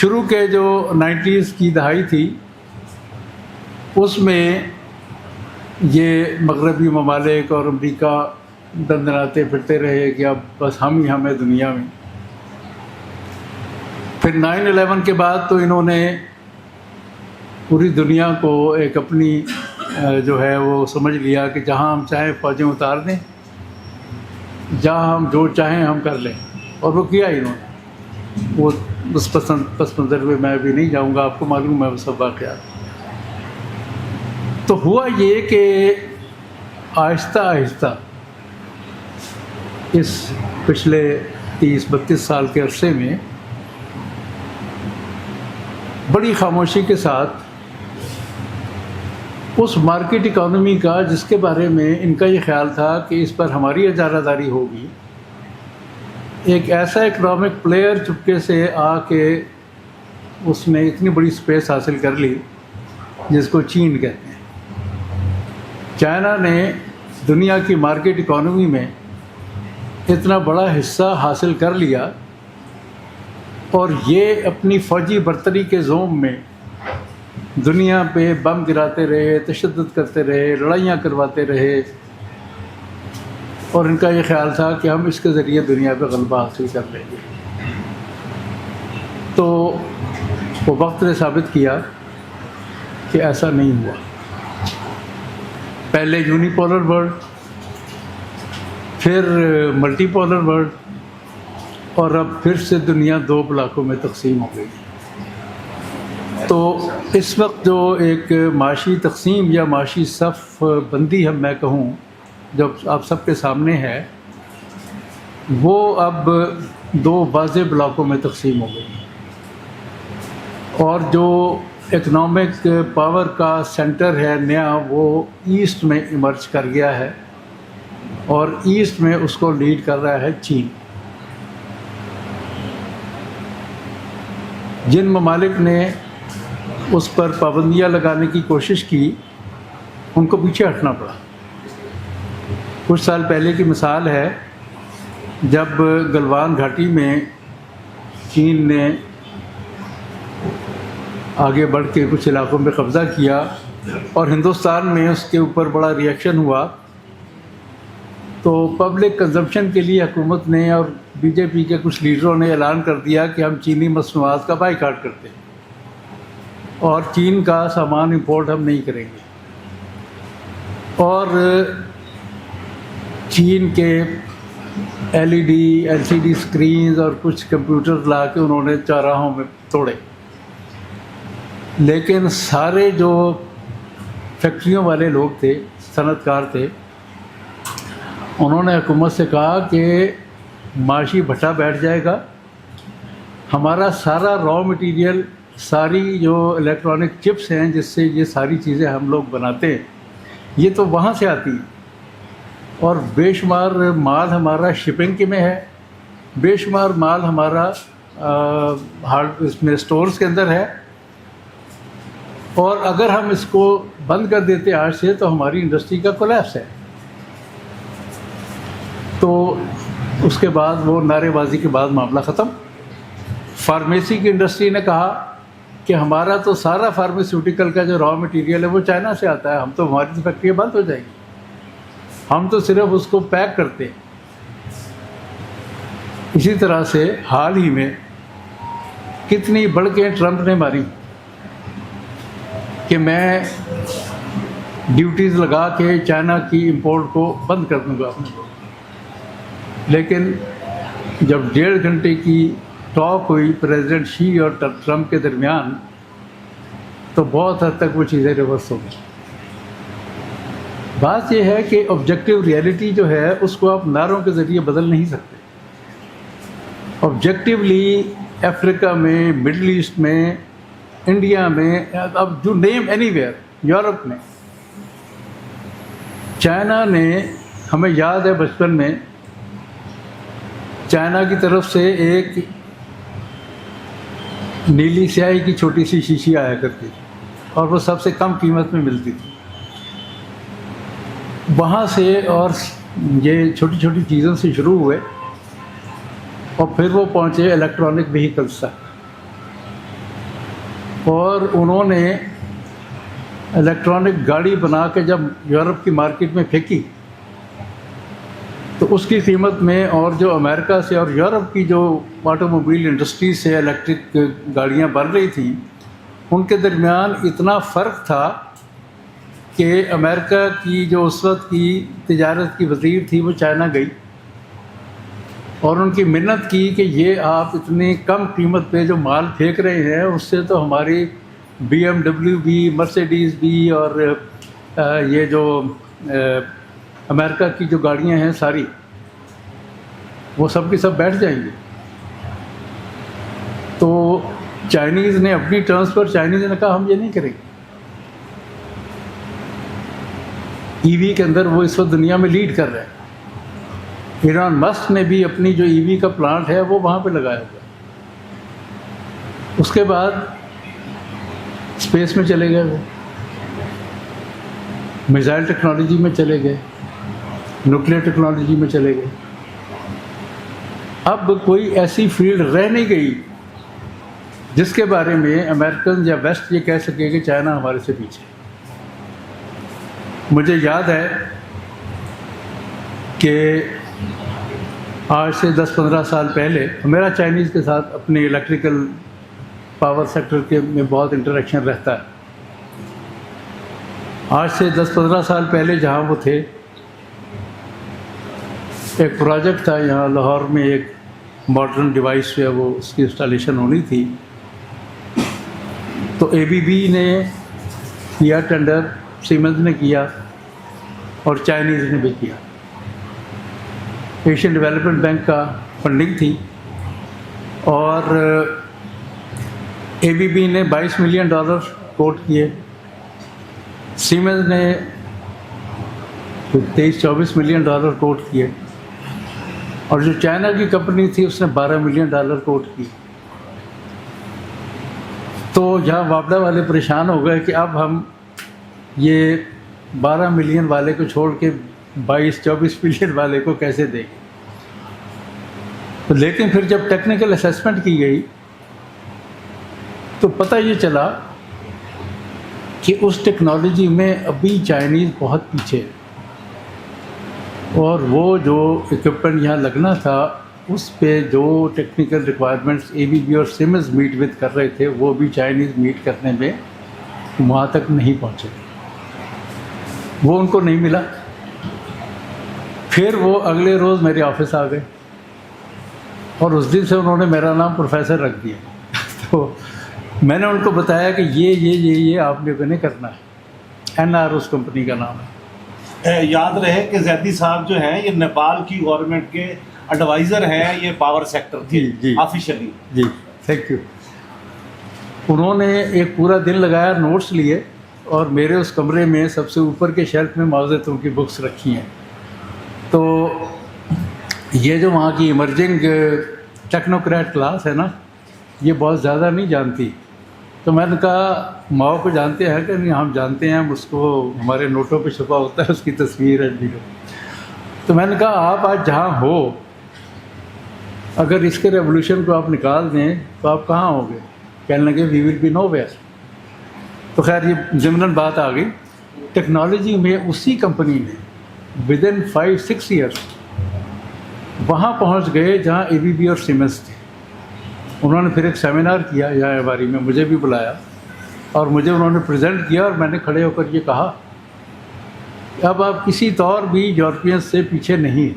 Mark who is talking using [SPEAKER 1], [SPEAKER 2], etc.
[SPEAKER 1] شروع کے جو 90s کی دہائی تھی اس میں یہ مغربی ممالک اور امریکہ دندناتے پھرتے رہے کہ اب بس ہم ہی ہمیں دنیا میں. پھر 9/11 کے بعد تو انہوں نے پوری دنیا کو ایک اپنی جو ہے وہ سمجھ لیا کہ جہاں ہم چاہیں فوجیں اتار دیں، جہاں ہم جو چاہیں ہم کر لیں، اور وہ کیا انہوں نے. وہ اس پس منظر میں میں بھی نہیں جاؤں گا، آپ کو معلوم ہے وہ سب واقعات. تو ہوا یہ کہ آہستہ آہستہ اس پچھلے 30-32 سال کے عرصے میں بڑی خاموشی کے ساتھ اس مارکیٹ اکانومی کا جس کے بارے میں ان کا یہ خیال تھا کہ اس پر ہماری اجارہ داری ہوگی، ایک ایسا اکنامک پلیئر چپکے سے آ کے اس نے اتنی بڑی سپیس حاصل کر لی جس کو چین کہتے ہیں. چائنا نے دنیا کی مارکیٹ اکانومی میں اتنا بڑا حصہ حاصل کر لیا، اور یہ اپنی فوجی برتری کے زوم میں دنیا پہ بم گراتے رہے، تشدد کرتے رہے، لڑائیاں کرواتے رہے، اور ان کا یہ خیال تھا کہ ہم اس کے ذریعے دنیا پہ غلبہ حاصل کر لیں گے. تو وہ وقت نے ثابت کیا کہ ایسا نہیں ہوا. پہلے یونی پولر ورلڈ، پھر ملٹی پولر ورلڈ، اور اب پھر سے دنیا 2 بلاکوں میں تقسیم ہو گئی. تو اس وقت جو ایک معاشی تقسیم یا معاشی صف بندی میں کہوں جب آپ سب کے سامنے ہے، وہ اب 2 واضح بلاکوں میں تقسیم ہو گئی. اور جو اکنامک پاور کا سینٹر ہے نیا، وہ ایسٹ میں ایمرج کر گیا ہے، اور ایسٹ میں اس کو لیڈ کر رہا ہے چین. جن ممالک نے اس پر پابندیاں لگانے کی کوشش کی ان کو پیچھے ہٹنا پڑا. کچھ سال پہلے کی مثال ہے جب گلوان گھاٹی میں چین نے آگے بڑھ کے کچھ علاقوں میں قبضہ کیا اور ہندوستان میں اس کے اوپر بڑا ری ایکشن ہوا، تو پبلک کنزمپشن کے لیے حکومت نے اور بی جے پی کے کچھ لیڈروں نے اعلان کر دیا کہ ہم چینی مصنوعات کا بائیکاٹ کرتے ہیں اور چین کا سامان امپورٹ ہم نہیں کریں گے. اور چین کے LCD اسکرینز اور کچھ کمپیوٹر لا کے انہوں نے چوراہوں میں توڑے. لیکن سارے جو فیکٹریوں والے لوگ تھے، صنعت کار تھے، انہوں نے حکومت سے کہا کہ معاشی بھٹا بیٹھ جائے گا، ہمارا سارا را مٹیریل، ساری جو الیکٹرانک چپس ہیں جس سے یہ ساری چیزیں ہم لوگ بناتے ہیں، یہ تو وہاں سے آتی ہیں، اور بے شمار مال ہمارا شپنگ کے میں ہے، بے شمار مال ہمارا اس میں اسٹورز کے اندر ہے، اور اگر ہم اس کو بند کر دیتے آج سے تو ہماری انڈسٹری کا کولیپس ہے. تو اس کے بعد وہ نعرے بازی کے بعد معاملہ ختم. فارمیسی کی انڈسٹری نے کہا کہ ہمارا تو سارا فارماسیوٹیکل کا جو را مٹیریل ہے وہ چائنا سے آتا ہے، ہم تو ہماری تو فیکٹریاں بند ہو جائیں گی، ہم تو صرف اس کو پیک کرتے ہیں. اسی طرح سے حال ہی میں کتنی بڑھ کے ٹرمپ نے ماری کہ میں ڈیوٹیز لگا کے چائنا کی امپورٹ کو بند کر دوں گا. لیکن جب 1.5 گھنٹے کی ٹاک ہوئی پریزیڈنٹ شی اور ٹرمپ کے درمیان، تو بہت حد تک وہ چیزیں ریورس ہو گئی. بات یہ ہے کہ آبجیکٹیو ریئلٹی جو ہے اس کو آپ نعروں کے ذریعے بدل نہیں سکتے. آبجیکٹیولی افریقہ میں، مڈل ایسٹ میں، انڈیا میں، اب جو نیم اینی ویئر، یورپ میں، چائنا نے، ہمیں یاد ہے بچپن میں چائنا کی طرف سے ایک نیلی سیاہی کی چھوٹی سی شیشی آیا کرتی تھی اور وہ سب سے کم قیمت میں ملتی تھی. وہاں سے اور یہ چھوٹی چھوٹی چیزوں سے شروع ہوئے اور پھر وہ پہنچے الیکٹرانک وہیکلس تک. اور انہوں نے الیکٹرانک گاڑی بنا کے جب یورپ کی مارکیٹ میں پھینکی تو اس کی قیمت میں اور جو امریکہ سے اور یورپ کی جو آٹو موبائل انڈسٹری سے الیکٹرک گاڑیاں بن رہی تھیں ان کے درمیان اتنا فرق تھا کہ امریکہ کی جو اس وقت کی تجارت کی وزیر تھی وہ چائنا گئی اور ان کی منت کی کہ یہ آپ اتنی کم قیمت پہ جو مال پھینک رہے ہیں اس سے تو ہماری BMW بھی، مرسیڈیز بھی اور یہ جو امریکہ کی جو گاڑیاں ہیں ساری وہ سب کی سب بیٹھ جائیں گی۔ تو چائنیز نے اپنی ٹرمز پر چائنیز نے کہا ہم یہ نہیں کریں گے۔ ای وی کے اندر وہ اس وقت دنیا میں لیڈ کر رہے ہیں۔ ایلان مسک نے بھی اپنی جو ای وی کا پلانٹ ہے وہ وہاں پہ لگایا ہوا ہے۔ اس کے بعد اسپیس میں چلے گئے، وہ میزائل ٹیکنالوجی میں چلے گئے، نیوکلیئر ٹیکنالوجی میں چلے گئے۔ اب کوئی ایسی فیلڈ رہ نہیں گئی جس کے بارے میں امریکن یا ویسٹ یہ کہہ سکے کہ چائنا ہمارے سے پیچھے۔ مجھے یاد ہے کہ آج سے 10-15 سال پہلے میرا چائنیز کے ساتھ اپنے الیکٹریکل پاور سیکٹر کے میں بہت انٹریکشن رہتا ہے۔ آج سے 10-15 سال پہلے جہاں وہ تھے ایک پروجیکٹ تھا یہاں لاہور میں، ایک ماڈرن ڈیوائس جو ہے وہ اس کی انسٹالیشن ہونی تھی، تو ABB نے کیا ٹینڈر، سیمنز نے کیا اور چائنیز نے بھی کیا۔ ایشین ڈیولپمنٹ بینک کا فنڈنگ تھی اور ABB نے $22 ملین کوٹ کیے، سیمنز نے 23-24 ملین کوٹ کیے اور جو چائنا کی کمپنی تھی اس نے $12 ملین کوٹ کی۔ تو یہاں وابڈا والے پریشان ہو گئے کہ اب ہم یہ 12 ملین والے کو چھوڑ کے 22-24 ملین والے کو کیسے دیں گے۔ لیکن پھر جب ٹیکنیکل اسیسمنٹ کی گئی تو پتہ یہ چلا کہ اس ٹیکنالوجی میں ابھی چائنیز بہت پیچھے ہے اور وہ جو اکوپمنٹ یہاں لگنا تھا اس پہ جو ٹیکنیکل ریکوائرمنٹس ABB اور سیمنز میٹ وتھ کر رہے تھے وہ بھی چائنیز میٹ کرنے میں وہاں تک نہیں پہنچے، وہ ان کو نہیں ملا۔ پھر وہ اگلے روز میرے آفس آ گئے اور اس دن سے انہوں نے میرا نام پروفیسر رکھ دیا۔ تو میں نے ان کو بتایا کہ یہ آپ لوگوں نے کرنا ہے، NR اس کمپنی کا نام ہے۔
[SPEAKER 2] یاد رہے کہ زیدی صاحب جو ہیں یہ نیپال کی گورنمنٹ کے ایڈوائزر ہیں یہ پاور سیکٹر کے آفیشلی۔
[SPEAKER 1] جی تھینک یو۔ انہوں نے ایک پورا دن لگایا، نوٹس لیے اور میرے اس کمرے میں سب سے اوپر کے شیلف میں معاوضتوں کی بکس رکھی ہیں۔ تو یہ جو وہاں کی ایمرجنگ ٹیکنوکریٹ کلاس ہے نا یہ بہت زیادہ نہیں جانتی، تو میں نے کہا ماؤ کو جانتے ہیں کہ نہیں؟ ہم جانتے ہیں، اس کو ہمارے نوٹوں پہ چھپا ہوتا ہے، اس کی تصویر ہے ویڈیو۔ تو میں نے کہا آپ آج جہاں ہو اگر اس کے ریولیوشن کو آپ نکال دیں تو آپ کہاں ہوں گے؟ کہنے لگے وی ول بی نو ویئر۔ تو خیر یہ ضمناً بات آ گئی ٹیکنالوجی میں، اسی کمپنی میں ودن 5-6 ایئرس وہاں پہنچ گئے جہاں ABB اور سیمنز تھے۔ انہوں نے پھر ایک سیمینار کیا یہاں ایواری میں، مجھے بھی بلایا اور مجھے انہوں نے پریزنٹ کیا اور میں نے کھڑے ہو کر یہ کہا کہ اب آپ کسی طور بھی یورپین سے پیچھے نہیں۔